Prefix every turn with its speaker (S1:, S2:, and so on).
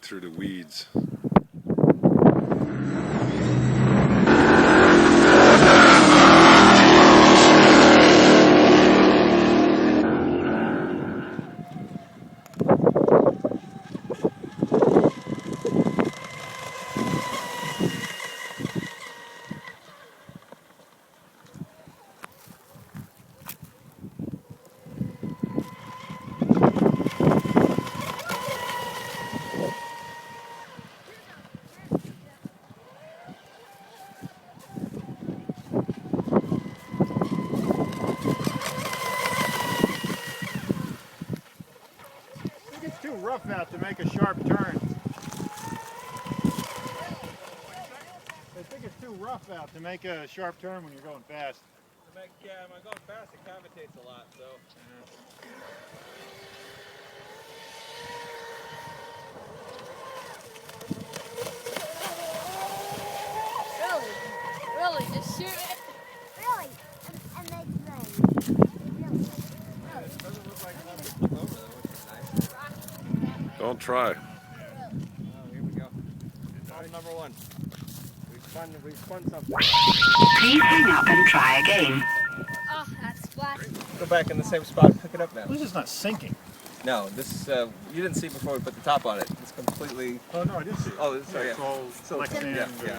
S1: through the weeds.
S2: It's too rough out to make a sharp turn. I think it's too rough out to make a sharp turn when you're going fast.
S3: Yeah, when I'm going fast, it cavitates a lot, so.
S4: Really, just shoot it.
S5: Really? And make rain. Really?
S3: It doesn't look like it's flip over though, which is nice.
S1: Don't try.
S3: Oh, here we go. Problem number one. We spun something.
S6: Please hang up and try again.
S4: Oh, that's flat.
S3: Go back in the same spot and pick it up now.
S2: This is not sinking.
S3: No, this you didn't see before we put the top on it. It's completely.
S2: Oh no, I did see it.
S3: Oh, sorry.
S2: It's all
S3: So
S2: like sand.
S3: yeah.